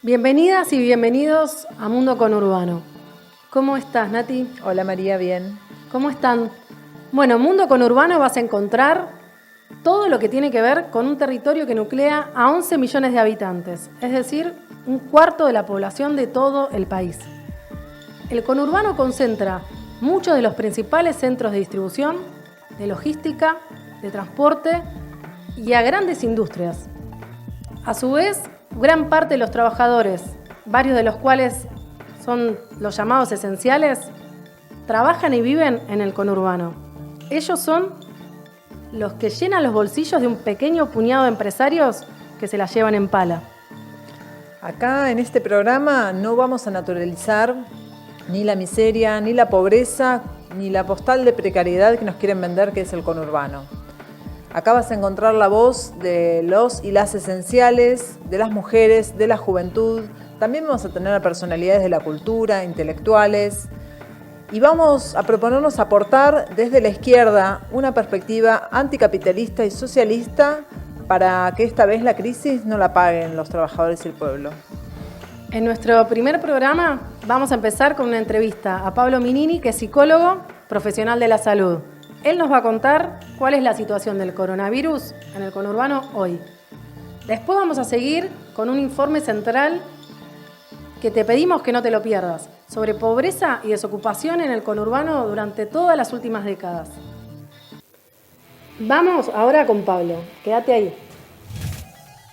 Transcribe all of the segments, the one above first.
Bienvenidas y bienvenidos a Mundo Conurbano. ¿Cómo estás, Nati? Hola María, bien. ¿Cómo están? Bueno, Mundo Conurbano vas a encontrar todo lo que tiene que ver con un territorio que nuclea a 11 millones de habitantes, es decir, un cuarto de la población de todo el país. El conurbano concentra muchos de los principales centros de distribución, de logística, de transporte y a grandes industrias. A su vez, gran parte de los trabajadores, varios de los cuales son los llamados esenciales, trabajan y viven en el conurbano. Ellos son los que llenan los bolsillos de un pequeño puñado de empresarios que se la llevan en pala. Acá en este programa no vamos a naturalizar ni la miseria, ni la pobreza, ni la postal de precariedad que nos quieren vender, que es el conurbano. Acá vas a encontrar la voz de los y las esenciales, de las mujeres, de la juventud. También vamos a tener a personalidades de la cultura, intelectuales. Y vamos a proponernos aportar desde la izquierda una perspectiva anticapitalista y socialista para que esta vez la crisis no la paguen los trabajadores y el pueblo. En nuestro primer programa vamos a empezar con una entrevista a Pablo Minini, que es psicólogo profesional de la salud. Él nos va a contar cuál es la situación del coronavirus en el conurbano hoy. Después vamos a seguir con un informe central que te pedimos que no te lo pierdas, sobre pobreza y desocupación en el conurbano durante todas las últimas décadas. Vamos ahora con Pablo, quédate ahí.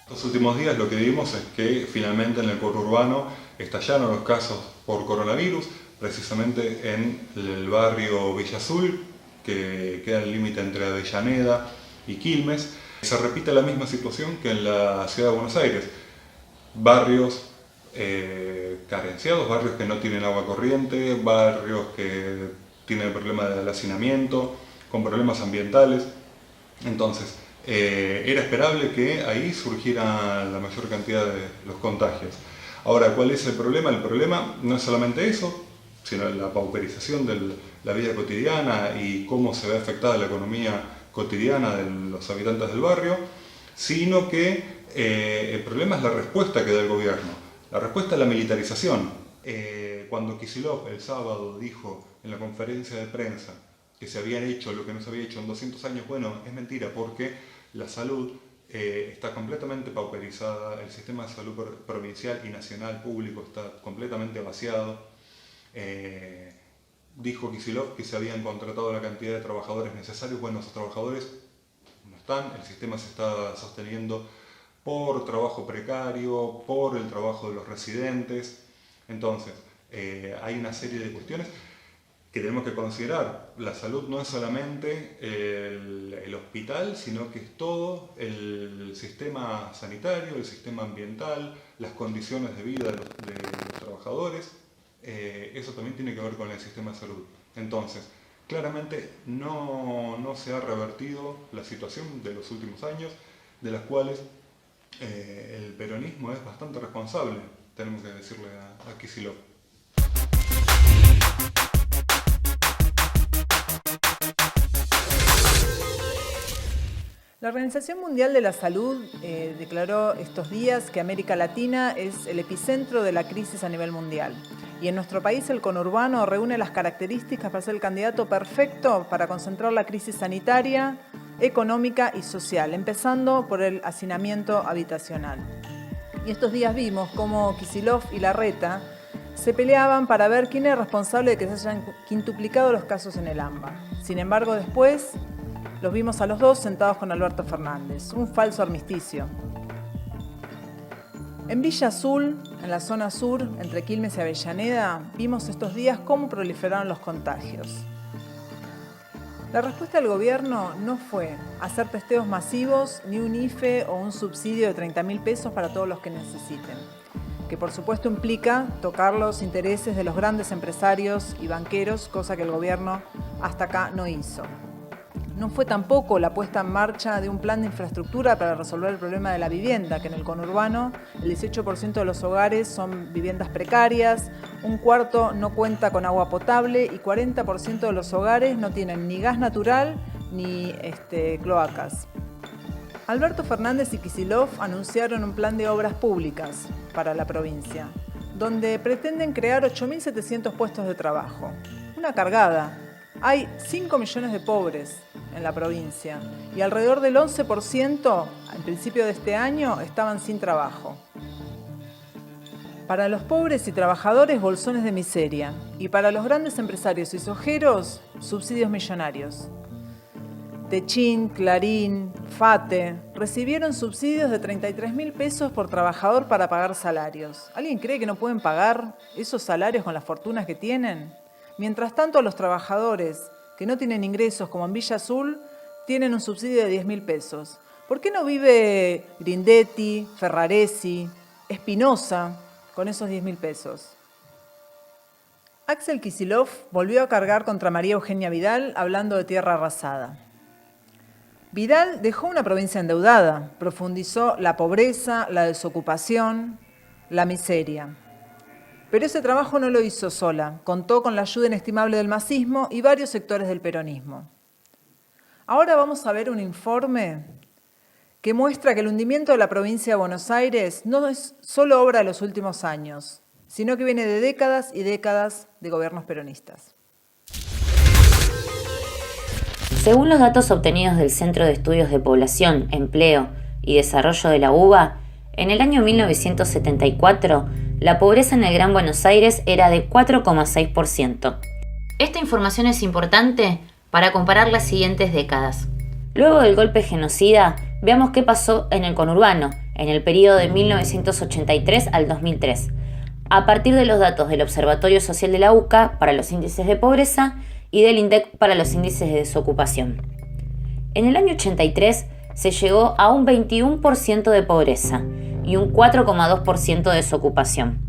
Los últimos días lo que vimos es que finalmente en el conurbano estallaron los casos por coronavirus, precisamente en el barrio Villa Azul, que queda en el límite entre Avellaneda y Quilmes. Se repite la misma situación que en la ciudad de Buenos Aires. Barrios carenciados, barrios que no tienen agua corriente, barrios que tienen problemas de hacinamiento, con problemas ambientales. Entonces, era esperable que ahí surgiera la mayor cantidad de los contagios. Ahora, ¿cuál es el problema? El problema no es solamente eso, sino la pauperización de la vida cotidiana y cómo se ve afectada la economía cotidiana de los habitantes del barrio, sino que el problema es la respuesta que da el gobierno. La respuesta es la militarización. Cuando Kicillof el sábado dijo en la conferencia de prensa que se habían hecho lo que no se había hecho en 200 años, bueno, es mentira, porque la salud está completamente pauperizada, el sistema de salud provincial y nacional público está completamente vaciado. Dijo Kicillof que se habían contratado la cantidad de trabajadores necesarios. Bueno, esos trabajadores no están, el sistema se está sosteniendo por trabajo precario, por el trabajo de los residentes. Entonces, hay una serie de cuestiones que tenemos que considerar. La salud no es solamente el hospital, sino que es todo el sistema sanitario, el sistema ambiental, las condiciones de vida de los trabajadores. Eso también tiene que ver con el sistema de salud. Entonces, claramente no se ha revertido la situación de los últimos años, de las cuales el peronismo es bastante responsable, tenemos que decirle a Kicillof. La Organización Mundial de la Salud declaró estos días que América Latina es el epicentro de la crisis a nivel mundial. Y en nuestro país el conurbano reúne las características para ser el candidato perfecto para concentrar la crisis sanitaria, económica y social, empezando por el hacinamiento habitacional. Y estos días vimos cómo Kicillof y Larreta se peleaban para ver quién era responsable de que se hayan quintuplicado los casos en el AMBA. Sin embargo, después los vimos a los dos sentados con Alberto Fernández, un falso armisticio. En Villa Azul, en la zona sur, entre Quilmes y Avellaneda, vimos estos días cómo proliferaron los contagios. La respuesta del gobierno no fue hacer testeos masivos, ni un IFE o un subsidio de 30.000 pesos para todos los que necesiten, que por supuesto implica tocar los intereses de los grandes empresarios y banqueros, cosa que el gobierno hasta acá no hizo. No fue tampoco la puesta en marcha de un plan de infraestructura para resolver el problema de la vivienda, que en el conurbano el 18% de los hogares son viviendas precarias, un cuarto no cuenta con agua potable y 40% de los hogares no tienen ni gas natural ni cloacas. Alberto Fernández y Kicillof anunciaron un plan de obras públicas para la provincia, donde pretenden crear 8.700 puestos de trabajo. Una cargada. Hay 5 millones de pobres en la provincia y alrededor del 11% al principio de este año estaban sin trabajo. Para los pobres y trabajadores, bolsones de miseria, y para los grandes empresarios y sojeros, subsidios millonarios. Techín, Clarín, FATE recibieron subsidios de 33.000 pesos por trabajador para pagar salarios. ¿Alguien cree que no pueden pagar esos salarios con las fortunas que tienen? Mientras tanto, a los trabajadores que no tienen ingresos, como en Villa Azul, tienen un subsidio de 10.000 pesos. ¿Por qué no vive Grindetti, Ferraresi, Espinosa con esos 10.000 pesos? Axel Kicillof volvió a cargar contra María Eugenia Vidal hablando de tierra arrasada. Vidal dejó una provincia endeudada, profundizó la pobreza, la desocupación, la miseria. Pero ese trabajo no lo hizo sola, contó con la ayuda inestimable del masismo y varios sectores del peronismo. Ahora vamos a ver un informe que muestra que el hundimiento de la provincia de Buenos Aires no es solo obra de los últimos años, sino que viene de décadas y décadas de gobiernos peronistas. Según los datos obtenidos del Centro de Estudios de Población, Empleo y Desarrollo de la UBA, en el año 1974, la pobreza en el Gran Buenos Aires era de 4,6%. Esta información es importante para comparar las siguientes décadas. Luego del golpe genocida, veamos qué pasó en el conurbano, en el periodo de 1983 al 2003, a partir de los datos del Observatorio Social de la UCA para los índices de pobreza y del INDEC para los índices de desocupación. En el año 83 se llegó a un 21% de pobreza y un 4,2% de desocupación.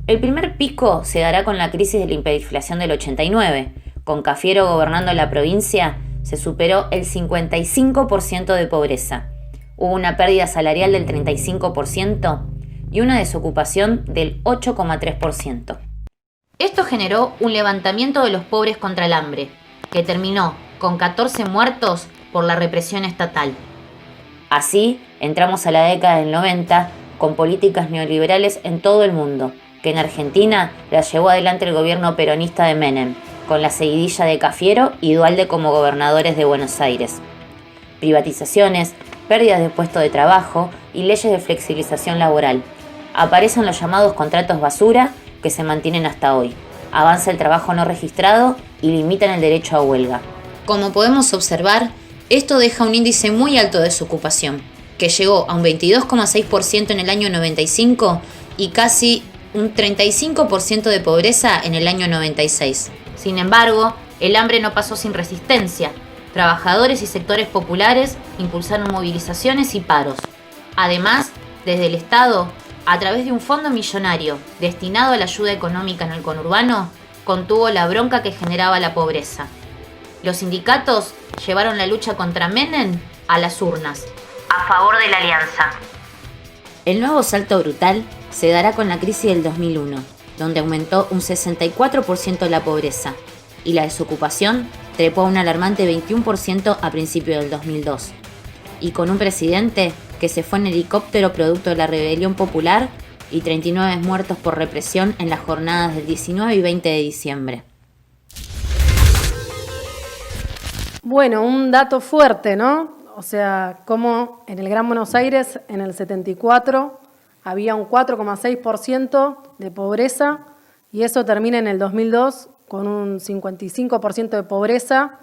El primer pico se dará con la crisis de la hiperinflación del 89. Con Cafiero gobernando la provincia, se superó el 55% de pobreza. Hubo una pérdida salarial del 35% y una desocupación del 8,3%. Esto generó un levantamiento de los pobres contra el hambre, que terminó con 14 muertos por la represión estatal. Así, entramos a la década del 90 con políticas neoliberales en todo el mundo, que en Argentina las llevó adelante el gobierno peronista de Menem, con la seguidilla de Cafiero y Duhalde como gobernadores de Buenos Aires. Privatizaciones, pérdidas de puestos de trabajo y leyes de flexibilización laboral. Aparecen los llamados contratos basura, que se mantienen hasta hoy. Avanza el trabajo no registrado y limitan el derecho a huelga. Como podemos observar, esto deja un índice muy alto de desocupación, que llegó a un 22,6% en el año 95 y casi un 35% de pobreza en el año 96. Sin embargo, el hambre no pasó sin resistencia. Trabajadores y sectores populares impulsaron movilizaciones y paros. Además, desde el Estado, a través de un fondo millonario destinado a la ayuda económica en el conurbano, contuvo la bronca que generaba la pobreza. Los sindicatos llevaron la lucha contra Menem a las urnas, a favor de la alianza. El nuevo salto brutal se dará con la crisis del 2001, donde aumentó un 64% la pobreza y la desocupación trepó a un alarmante 21% a principios del 2002. Y con un presidente que se fue en helicóptero producto de la rebelión popular y 39 muertos por represión en las jornadas del 19 y 20 de diciembre. Bueno, un dato fuerte, ¿no? O sea, como en el Gran Buenos Aires, en el 74, había un 4,6% de pobreza y eso termina en el 2002 con un 55% de pobreza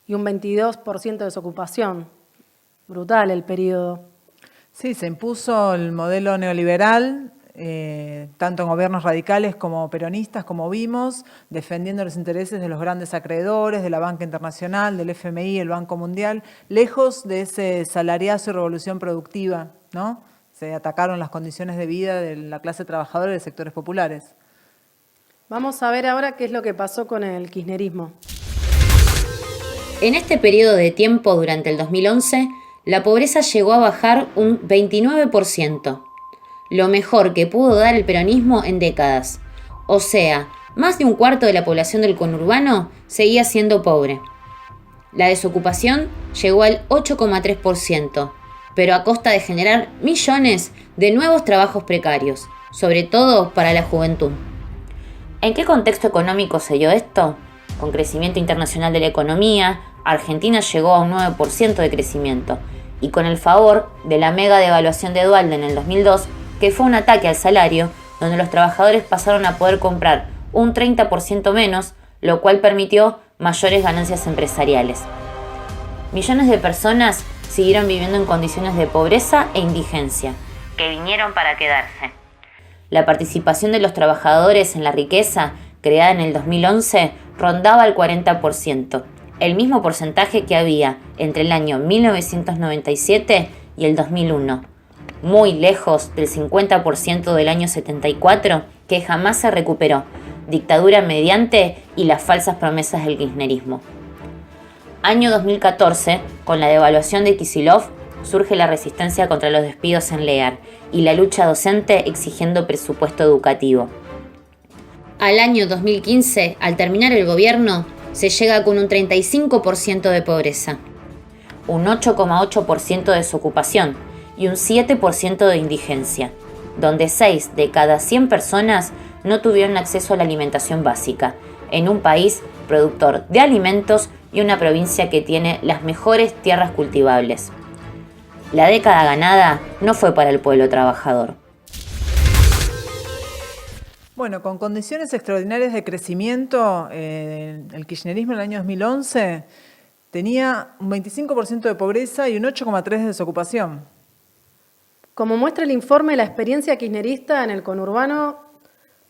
y un 22% de desocupación. Brutal el periodo. Sí, se impuso el modelo neoliberal, tanto en gobiernos radicales como peronistas, como vimos, defendiendo los intereses de los grandes acreedores, de la banca internacional, del FMI, el Banco Mundial, lejos de ese salariazo y revolución productiva, ¿no? Se atacaron las condiciones de vida de la clase trabajadora y de sectores populares. Vamos a ver ahora qué es lo que pasó con el kirchnerismo. En este periodo de tiempo, durante el 2011, la pobreza llegó a bajar un 29%, lo mejor que pudo dar el peronismo en décadas. O sea, más de un cuarto de la población del conurbano seguía siendo pobre. La desocupación llegó al 8,3%, pero a costa de generar millones de nuevos trabajos precarios, sobre todo para la juventud. ¿En qué contexto económico se dio esto? Con crecimiento internacional de la economía, Argentina llegó a un 9% de crecimiento, y con el favor de la mega devaluación de Duhalde en el 2002, que fue un ataque al salario, donde los trabajadores pasaron a poder comprar un 30% menos, lo cual permitió mayores ganancias empresariales. Millones de personas siguieron viviendo en condiciones de pobreza e indigencia, que vinieron para quedarse. La participación de los trabajadores en la riqueza, creada en el 2011, rondaba el 40%, el mismo porcentaje que había entre el año 1997 y el 2001, muy lejos del 50% del año 74, que jamás se recuperó, dictadura mediante y las falsas promesas del kirchnerismo. Año 2014, con la devaluación de Kicillof, surge la resistencia contra los despidos en LEAR y la lucha docente exigiendo presupuesto educativo. Al año 2015, al terminar el gobierno, se llega con un 35% de pobreza, un 8,8% de desocupación y un 7% de indigencia, donde 6 de cada 100 personas no tuvieron acceso a la alimentación básica, en un país productor de alimentos y una provincia que tiene las mejores tierras cultivables. La década ganada no fue para el pueblo trabajador. Bueno, con condiciones extraordinarias de crecimiento, el kirchnerismo en el año 2011 tenía un 25% de pobreza y un 8,3% de desocupación. Como muestra el informe, la experiencia kirchnerista en el conurbano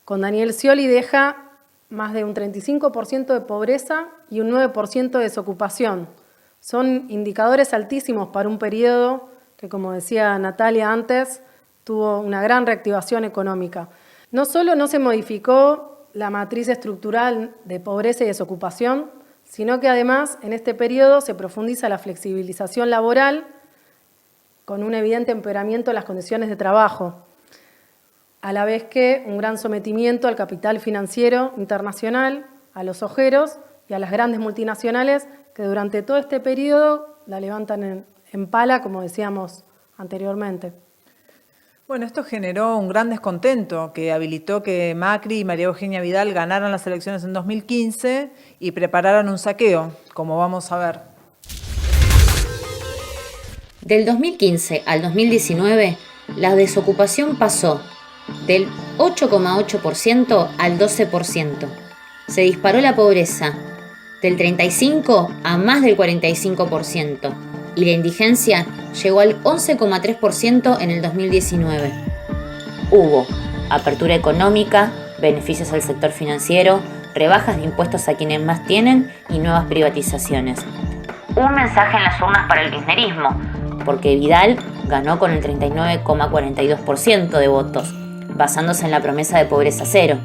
con Daniel Scioli deja más de un 35% de pobreza y un 9% de desocupación. Son indicadores altísimos para un periodo que, como decía Natalia antes, tuvo una gran reactivación económica. No solo no se modificó la matriz estructural de pobreza y desocupación, sino que además en este periodo se profundiza la flexibilización laboral con un evidente empeoramiento de las condiciones de trabajo, a la vez que un gran sometimiento al capital financiero internacional, a los ojeros y a las grandes multinacionales que durante todo este periodo la levantan en pala, como decíamos anteriormente. Bueno, esto generó un gran descontento que habilitó que Macri y María Eugenia Vidal ganaran las elecciones en 2015 y prepararan un saqueo, como vamos a ver. Del 2015 al 2019, la desocupación pasó del 8,8% al 12%. Se disparó la pobreza del 35% a más del 45%. Y la indigencia llegó al 11,3% en el 2019. Hubo apertura económica, beneficios al sector financiero, rebajas de impuestos a quienes más tienen y nuevas privatizaciones. Un mensaje en las urnas para el kirchnerismo, porque Vidal ganó con el 39,42% de votos, basándose en la promesa de pobreza cero.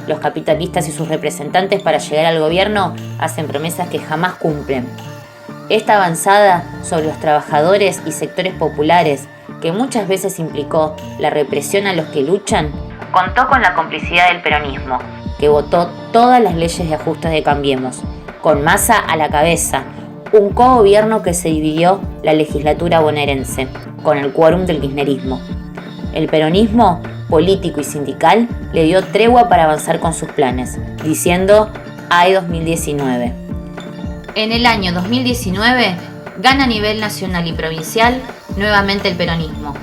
Los capitalistas y sus representantes para llegar al gobierno hacen promesas que jamás cumplen. Esta avanzada sobre los trabajadores y sectores populares, que muchas veces implicó la represión a los que luchan, contó con la complicidad del peronismo, que votó todas las leyes de ajustes de Cambiemos, con Massa a la cabeza, un cogobierno que se dividió la legislatura bonaerense, con el quórum del kirchnerismo. El peronismo, político y sindical, le dio tregua para avanzar con sus planes, diciendo ¡ay 2019! En el año 2019, gana a nivel nacional y provincial nuevamente el peronismo,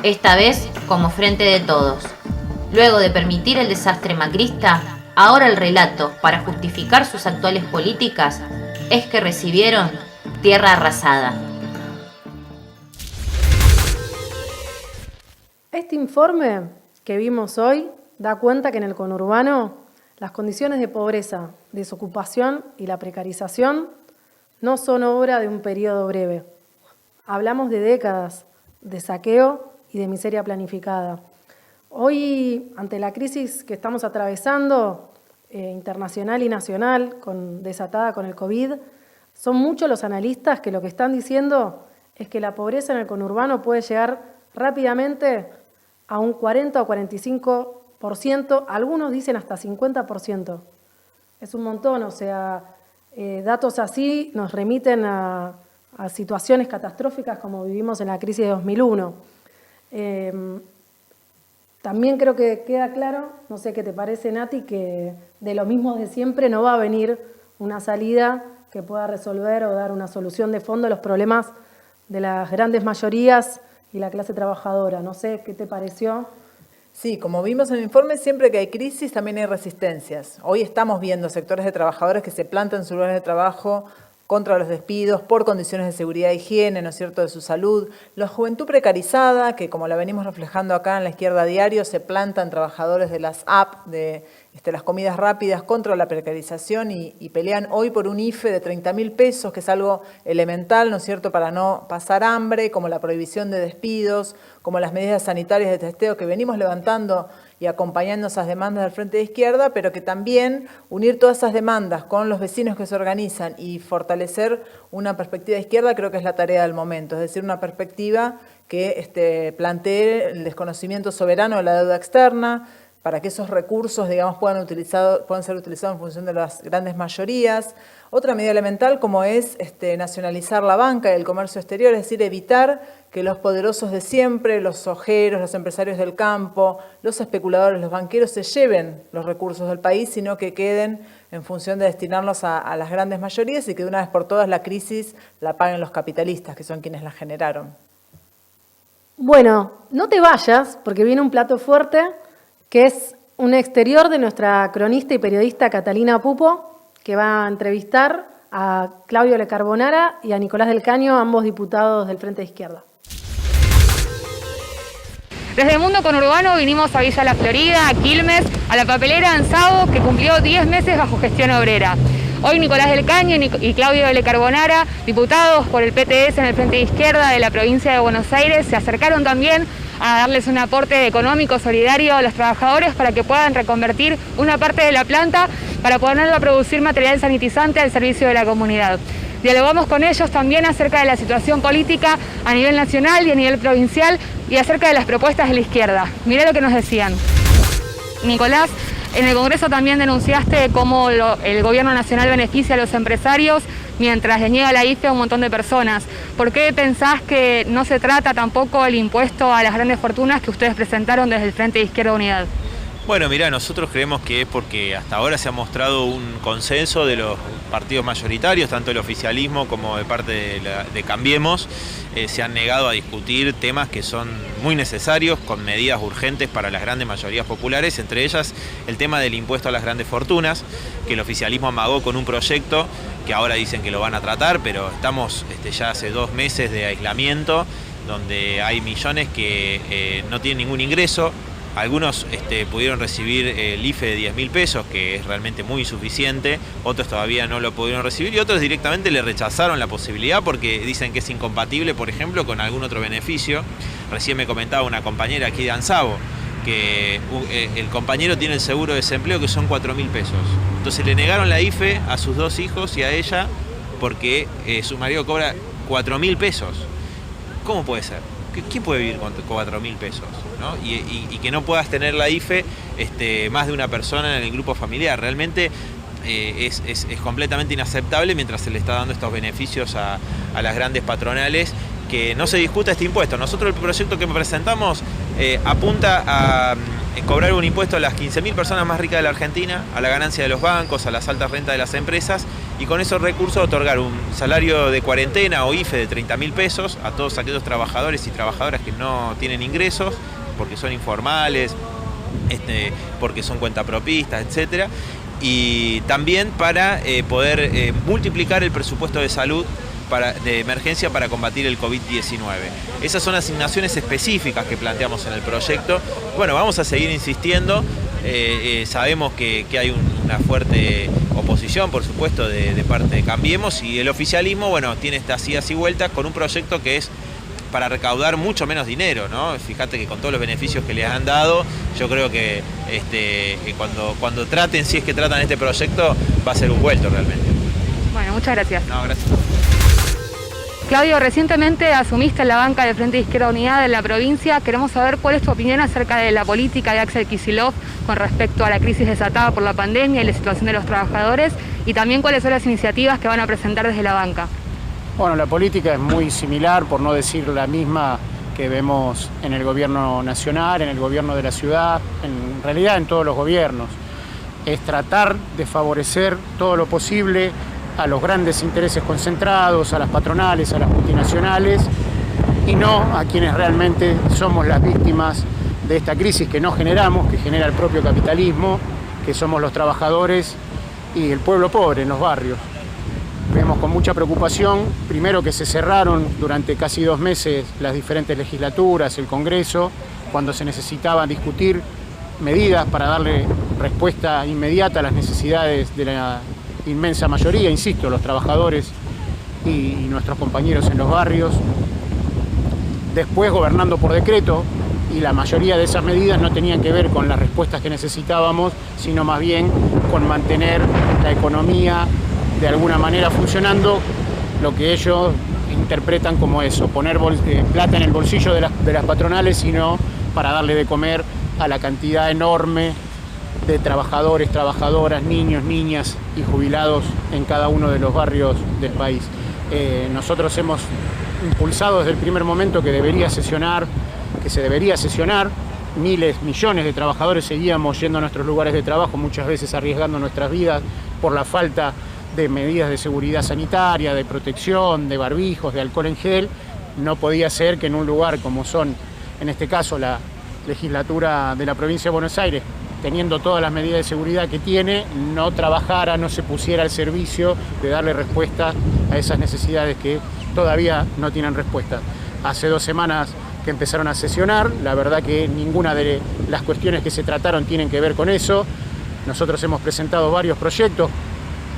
esta vez como Frente de Todos. Luego de permitir el desastre macrista, ahora el relato para justificar sus actuales políticas es que recibieron tierra arrasada. Este informe que vimos hoy da cuenta que en el conurbano las condiciones de pobreza, desocupación y la precarización no son obra de un periodo breve. Hablamos de décadas de saqueo y de miseria planificada. Hoy, ante la crisis que estamos atravesando, internacional y nacional, desatada con el COVID, son muchos los analistas que lo que están diciendo es que la pobreza en el conurbano puede llegar rápidamente a un 40 o 45%, algunos dicen hasta 50%. Es un montón, o sea, datos así nos remiten a a situaciones catastróficas como vivimos en la crisis de 2001. También creo que queda claro, no sé qué te parece, Nati, que de lo mismo de siempre no va a venir una salida que pueda resolver o dar una solución de fondo a los problemas de las grandes mayorías y la clase trabajadora. No sé qué te pareció. Sí, como vimos en el informe, siempre que hay crisis también hay resistencias. Hoy estamos viendo sectores de trabajadores que se plantan en sus lugares de trabajo contra los despidos, por condiciones de seguridad e higiene, ¿no es cierto?, de su salud. La juventud precarizada, que como la venimos reflejando acá en la izquierda a diario, se plantan trabajadores de las apps, de las comidas rápidas contra la precarización y pelean hoy por un IFE de 30.000 pesos, que es algo elemental, ¿no es cierto?, para no pasar hambre, como la prohibición de despidos, como las medidas sanitarias de testeo que venimos levantando y acompañando esas demandas del Frente de Izquierda, pero que también unir todas esas demandas con los vecinos que se organizan y fortalecer una perspectiva de izquierda creo que es la tarea del momento, es decir, una perspectiva que plantee el desconocimiento soberano de la deuda externa, para que esos recursos, digamos, puedan ser utilizados en función de las grandes mayorías. Otra medida elemental como es nacionalizar la banca y el comercio exterior, es decir, evitar que los poderosos de siempre, los ojeros, los empresarios del campo, los especuladores, los banqueros se lleven los recursos del país, sino que queden en función de destinarlos a las grandes mayorías y que de una vez por todas la crisis la paguen los capitalistas, que son quienes la generaron. Bueno, no te vayas, porque viene un plato fuerte, que es un exterior de nuestra cronista y periodista Catalina Pupo, que va a entrevistar a Claudio Le Carbonara y a Nicolás del Caño, ambos diputados del Frente de Izquierda. Desde el Mundo Conurbano vinimos a Villa La Florida, a Quilmes, a la papelera Ansado, que cumplió 10 meses bajo gestión obrera. Hoy Nicolás del Caño y Claudio Le Carbonara, diputados por el PTS en el Frente de Izquierda de la provincia de Buenos Aires, se acercaron también a darles un aporte económico solidario a los trabajadores para que puedan reconvertir una parte de la planta para ponerlo a producir material sanitizante al servicio de la comunidad. Dialogamos con ellos también acerca de la situación política a nivel nacional y a nivel provincial y acerca de las propuestas de la izquierda. Mirá lo que nos decían. Nicolás, en el Congreso también denunciaste cómo el gobierno nacional beneficia a los empresarios mientras le niega la IFE a un montón de personas. ¿Por qué pensás que no se trata tampoco el impuesto a las grandes fortunas que ustedes presentaron desde el Frente de Izquierda Unidad? Bueno, mirá, nosotros creemos que es porque hasta ahora se ha mostrado un consenso de los partidos mayoritarios, tanto el oficialismo como de parte de Cambiemos, se han negado a discutir temas que son muy necesarios, con medidas urgentes para las grandes mayorías populares, entre ellas el tema del impuesto a las grandes fortunas, que el oficialismo amagó con un proyecto que ahora dicen que lo van a tratar, pero estamos ya hace 2 meses de aislamiento, donde hay millones que no tienen ningún ingreso. Algunos pudieron recibir el IFE de 10.000 pesos, que es realmente muy insuficiente, otros todavía no lo pudieron recibir y otros directamente le rechazaron la posibilidad porque dicen que es incompatible, por ejemplo, con algún otro beneficio. Recién me comentaba una compañera aquí de Ansado que el compañero tiene el seguro de desempleo que son 4.000 pesos. Entonces le negaron la IFE a sus 2 hijos y a ella porque su marido cobra 4.000 pesos. ¿Cómo puede ser? ¿Quién puede vivir con 4.000 pesos? ¿No? Y que no puedas tener la IFE más de una persona en el grupo familiar. Realmente es completamente inaceptable mientras se le está dando estos beneficios a las grandes patronales, que no se discuta este impuesto. Nosotros el proyecto que presentamos apunta a cobrar un impuesto a las 15.000 personas más ricas de la Argentina, a la ganancia de los bancos, a las altas rentas de las empresas, y con esos recursos otorgar un salario de cuarentena o IFE de 30.000 pesos a todos aquellos trabajadores y trabajadoras que no tienen ingresos, porque son informales, porque son cuentapropistas, etcétera, y también para poder multiplicar el presupuesto de salud de emergencia para combatir el COVID-19. Esas son asignaciones específicas que planteamos en el proyecto. Bueno, vamos a seguir insistiendo. Sabemos que hay una fuerte oposición, por supuesto, de parte de Cambiemos, y el oficialismo, bueno, tiene estas idas y vueltas con un proyecto que es para recaudar mucho menos dinero, ¿no? Fíjate que con todos los beneficios que les han dado, yo creo que cuando traten, si es que tratan este proyecto, va a ser un vuelto realmente. Bueno, muchas gracias. No, gracias. Claudio, recientemente asumiste la banca del Frente de Izquierda Unidad en la provincia. Queremos saber cuál es tu opinión acerca de la política de Axel Kicillof con respecto a la crisis desatada por la pandemia y la situación de los trabajadores, y también cuáles son las iniciativas que van a presentar desde la banca. Bueno, la política es muy similar, por no decir la misma que vemos en el gobierno nacional, en el gobierno de la ciudad, en realidad en todos los gobiernos. Es tratar de favorecer todo lo posible a los grandes intereses concentrados, a las patronales, a las multinacionales, y no a quienes realmente somos las víctimas de esta crisis que no generamos, que genera el propio capitalismo, que somos los trabajadores y el pueblo pobre en los barrios. Vemos con mucha preocupación, primero, que se cerraron durante casi 2 meses las diferentes legislaturas, el Congreso, cuando se necesitaba discutir medidas para darle respuesta inmediata a las necesidades de la inmensa mayoría, insisto, los trabajadores y nuestros compañeros en los barrios. Después, gobernando por decreto, y la mayoría de esas medidas no tenían que ver con las respuestas que necesitábamos, sino más bien con mantener la economía de alguna manera funcionando, lo que ellos interpretan como eso, poner plata en el bolsillo de las patronales, sino para darle de comer a la cantidad enorme de trabajadores, trabajadoras, niños, niñas y jubilados en cada uno de los barrios del país. Nosotros hemos impulsado desde el primer momento que se debería sesionar. Miles, millones de trabajadores seguíamos yendo a nuestros lugares de trabajo, muchas veces arriesgando nuestras vidas por la falta de medidas de seguridad sanitaria, de protección, de barbijos, de alcohol en gel. No podía ser que en un lugar como son, en este caso, la legislatura de la provincia de Buenos Aires, teniendo todas las medidas de seguridad que tiene, no trabajara, no se pusiera al servicio de darle respuesta a esas necesidades que todavía no tienen respuesta. Hace 2 semanas que empezaron a sesionar, la verdad que ninguna de las cuestiones que se trataron tienen que ver con eso. Nosotros hemos presentado varios proyectos,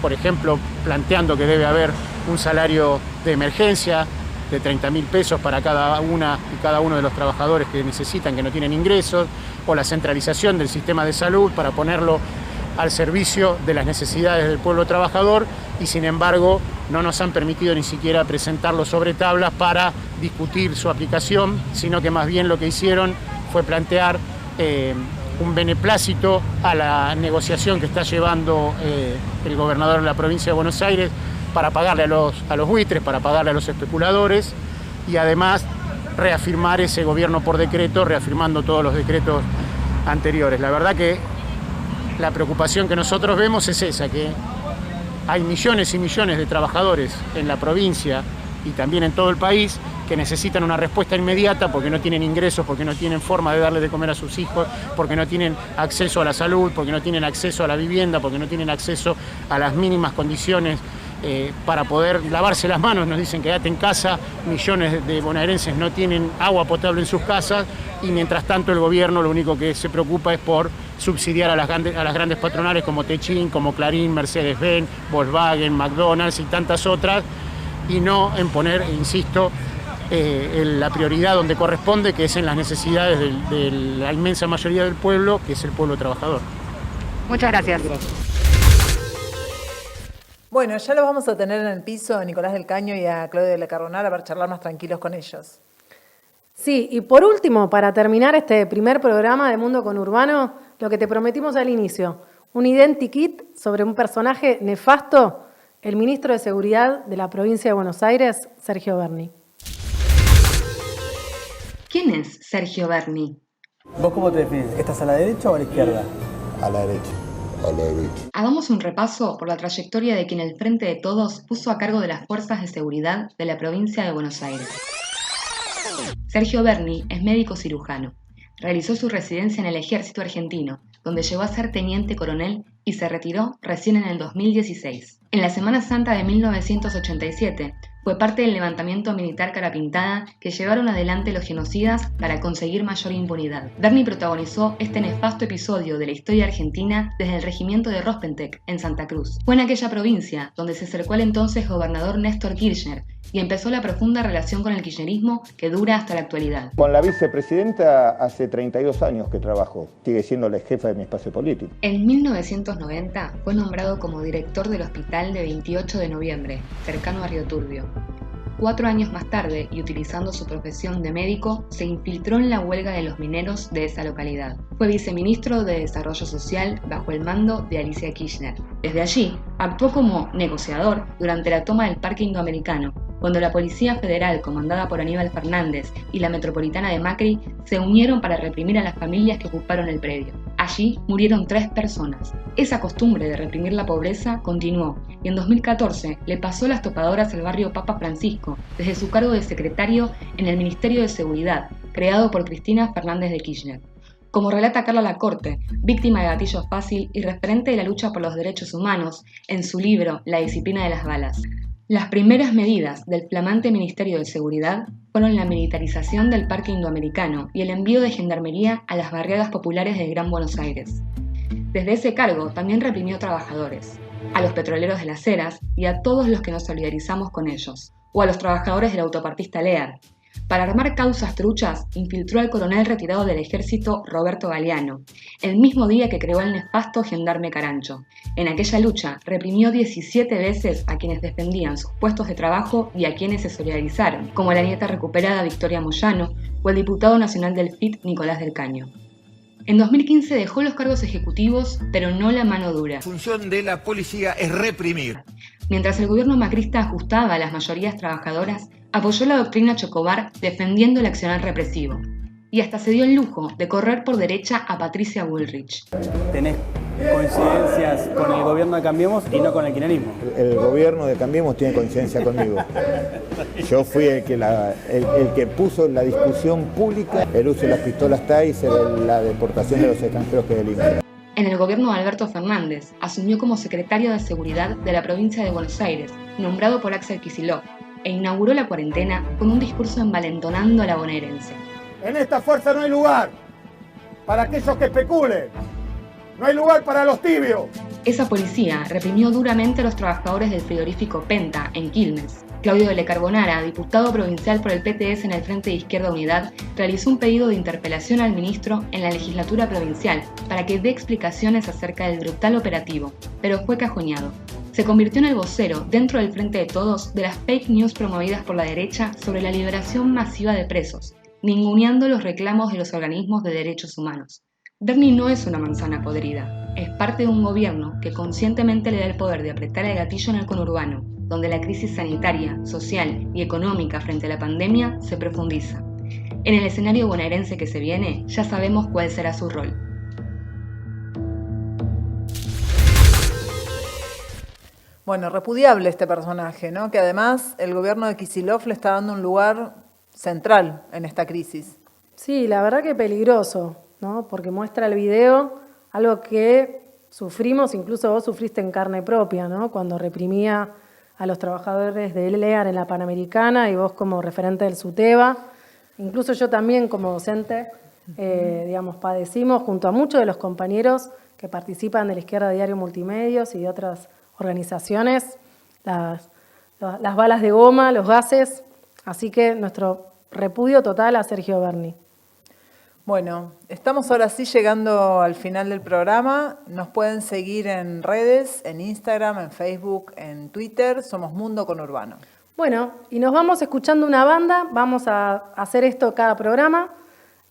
por ejemplo, planteando que debe haber un salario de emergencia de 30.000 pesos para cada una y cada uno de los trabajadores que necesitan, que no tienen ingresos, o la centralización del sistema de salud para ponerlo al servicio de las necesidades del pueblo trabajador, y sin embargo no nos han permitido ni siquiera presentarlo sobre tablas para discutir su aplicación, sino que más bien lo que hicieron fue plantear un beneplácito a la negociación que está llevando el gobernador de la provincia de Buenos Aires para pagarle a los buitres, para pagarle a los especuladores, y además reafirmar ese gobierno por decreto, reafirmando todos los decretos anteriores. La verdad que la preocupación que nosotros vemos es esa, que hay millones y millones de trabajadores en la provincia y también en todo el país que necesitan una respuesta inmediata porque no tienen ingresos, porque no tienen forma de darle de comer a sus hijos, porque no tienen acceso a la salud, porque no tienen acceso a la vivienda, porque no tienen acceso a las mínimas condiciones para poder lavarse las manos. Nos dicen quédate en casa, millones de bonaerenses no tienen agua potable en sus casas, y mientras tanto el gobierno lo único que se preocupa es por subsidiar a las grandes patronales como Techin, como Clarín, Mercedes-Benz, Volkswagen, McDonald's y tantas otras, y no en poner, insisto, la prioridad donde corresponde, que es en las necesidades de la inmensa mayoría del pueblo, que es el pueblo trabajador. Muchas gracias. Bueno, ya los vamos a tener en el piso a Nicolás del Caño y a Claudio de la Carbonara para charlar más tranquilos con ellos. Sí, y por último, para terminar este primer programa de Mundo Conurbano, lo que te prometimos al inicio, un identikit sobre un personaje nefasto, el ministro de Seguridad de la provincia de Buenos Aires, Sergio Berni. ¿Quién es Sergio Berni? ¿Vos cómo te defines? ¿Estás a la derecha o a la izquierda? A la derecha. A la derecha. Hagamos un repaso por la trayectoria de quien el Frente de Todos puso a cargo de las fuerzas de seguridad de la provincia de Buenos Aires. Sergio Berni es médico cirujano. Realizó su residencia en el Ejército Argentino, donde llegó a ser teniente coronel y se retiró recién en el 2016. En la Semana Santa de 1987 fue parte del levantamiento militar Cara Pintada que llevaron adelante los genocidas para conseguir mayor impunidad. Berni protagonizó este nefasto episodio de la historia argentina desde el regimiento de Rospentec, en Santa Cruz. Fue en aquella provincia donde se acercó al entonces gobernador Néstor Kirchner y empezó la profunda relación con el kirchnerismo que dura hasta la actualidad. Con la vicepresidenta hace 32 años que trabajo. Sigue siendo la jefa de mi espacio político. En 1990 fue nombrado como director del hospital de 28 de noviembre, cercano a Río Turbio. 4 años más tarde, y utilizando su profesión de médico, se infiltró en la huelga de los mineros de esa localidad. Fue viceministro de Desarrollo Social bajo el mando de Alicia Kirchner. Desde allí, actuó como negociador durante la toma del Parque Indoamericano, cuando la Policía Federal, comandada por Aníbal Fernández, y la Metropolitana de Macri se unieron para reprimir a las familias que ocuparon el predio. Allí murieron 3 personas. Esa costumbre de reprimir la pobreza continuó y en 2014 le pasó las topadoras al barrio Papa Francisco desde su cargo de secretario en el Ministerio de Seguridad, creado por Cristina Fernández de Kirchner. Como relata Carla Lacorte, víctima de gatillo fácil y referente de la lucha por los derechos humanos, en su libro La disciplina de las balas. Las primeras medidas del flamante Ministerio de Seguridad fueron la militarización del Parque Indoamericano y el envío de gendarmería a las barriadas populares del Gran Buenos Aires. Desde ese cargo también reprimió trabajadores, a los petroleros de Las Heras y a todos los que nos solidarizamos con ellos, o a los trabajadores del autopartista Lear. Para armar causas truchas, infiltró al coronel retirado del ejército Roberto Galeano, el mismo día que creó el nefasto gendarme Carancho. En aquella lucha, reprimió 17 veces a quienes defendían sus puestos de trabajo y a quienes se solidarizaron, como la nieta recuperada Victoria Moyano o el diputado nacional del FIT Nicolás del Caño. En 2015 dejó los cargos ejecutivos, pero no la mano dura. La función de la policía es reprimir. Mientras el gobierno macrista ajustaba a las mayorías trabajadoras, apoyó la doctrina Chocobar defendiendo el accionar represivo. Y hasta se dio el lujo de correr por derecha a Patricia Bullrich. Tenés coincidencias con el gobierno de Cambiemos y no con el kirchnerismo. El gobierno de Cambiemos tiene coincidencia conmigo. Yo fui el que puso en la discusión pública el uso de las pistolas Taser, la deportación de los extranjeros que delinquen. En el gobierno de Alberto Fernández, asumió como secretario de Seguridad de la provincia de Buenos Aires, nombrado por Axel Kicillof, e inauguró la cuarentena con un discurso envalentonando a la bonaerense. En esta fuerza no hay lugar para aquellos que especulen, no hay lugar para los tibios. Esa policía reprimió duramente a los trabajadores del frigorífico Penta, en Quilmes. Claudio de Carbonara, diputado provincial por el PTS en el Frente de Izquierda Unidad, realizó un pedido de interpelación al ministro en la legislatura provincial para que dé explicaciones acerca del brutal operativo, pero fue cajoneado. Se convirtió en el vocero, dentro del Frente de Todos, de las fake news promovidas por la derecha sobre la liberación masiva de presos, ninguneando los reclamos de los organismos de derechos humanos. Bernie no es una manzana podrida, es parte de un gobierno que conscientemente le da el poder de apretar el gatillo en el conurbano, donde la crisis sanitaria, social y económica frente a la pandemia se profundiza. En el escenario bonaerense que se viene, ya sabemos cuál será su rol. Bueno, repudiable este personaje, ¿no? Que además el gobierno de Kicillof le está dando un lugar central en esta crisis. Sí, la verdad que peligroso, ¿no? Porque muestra el video algo que sufrimos, incluso vos sufriste en carne propia, ¿no? Cuando reprimía a los trabajadores de Lear en la Panamericana y vos como referente del SUTEBA. Incluso yo también como docente, padecimos junto a muchos de los compañeros que participan de la Izquierda Diario Multimedios y de otras organizaciones, las balas de goma, los gases, así que nuestro repudio total a Sergio Berni. Bueno, estamos ahora sí llegando al final del programa. Nos pueden seguir en redes, en Instagram, en Facebook, en Twitter. Somos Mundo Conurbano. Bueno, y nos vamos escuchando una banda. Vamos a hacer esto cada programa.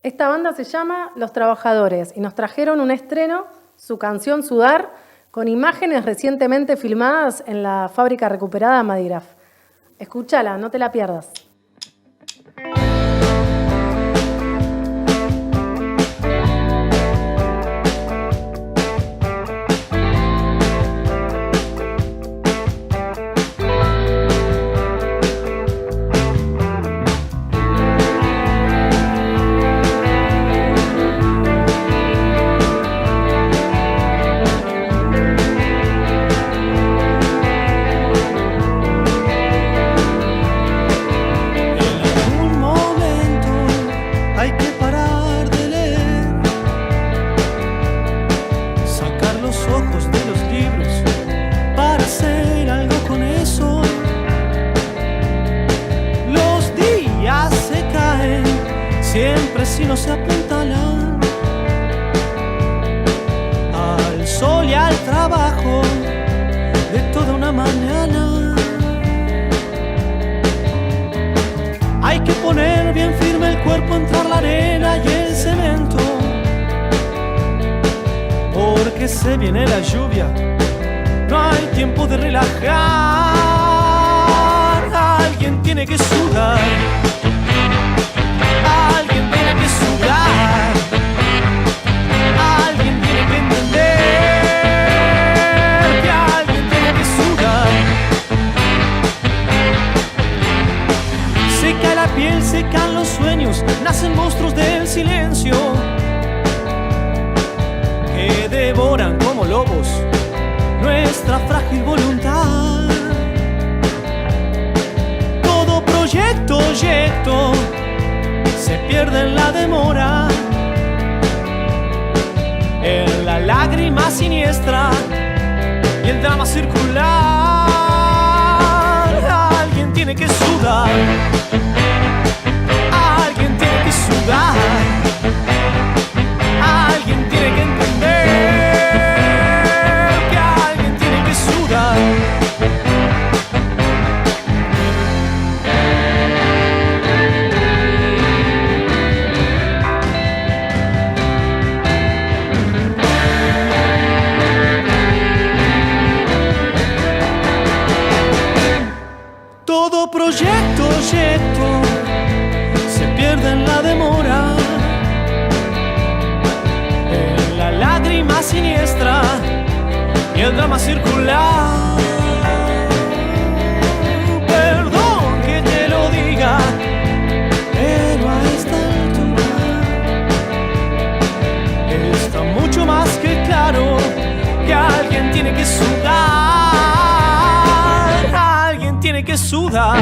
Esta banda se llama Los Trabajadores y nos trajeron un estreno, su canción Sudar, con imágenes recientemente filmadas en la fábrica recuperada Madigraf. Escúchala, no te la pierdas. Siempre si no se apuntalan al sol y al trabajo de toda una mañana. Hay que poner bien firme el cuerpo, entrar la arena y el cemento, porque se viene la lluvia, no hay tiempo de relajar. Alguien tiene sueños nacen monstruos del silencio que devoran como lobos nuestra frágil voluntad. Todo proyecto se pierde en la demora, en la lágrima siniestra y el drama circular. Alguien tiene que sudar, alguien tiene que sudar, alguien tiene que entender que alguien tiene que sudar. Todo proyecto se pierde en la demora, en la lágrima siniestra y el drama circular. Perdón que te lo diga, pero a esta altura está mucho más que claro que alguien tiene que sudar. Tiene que sudar.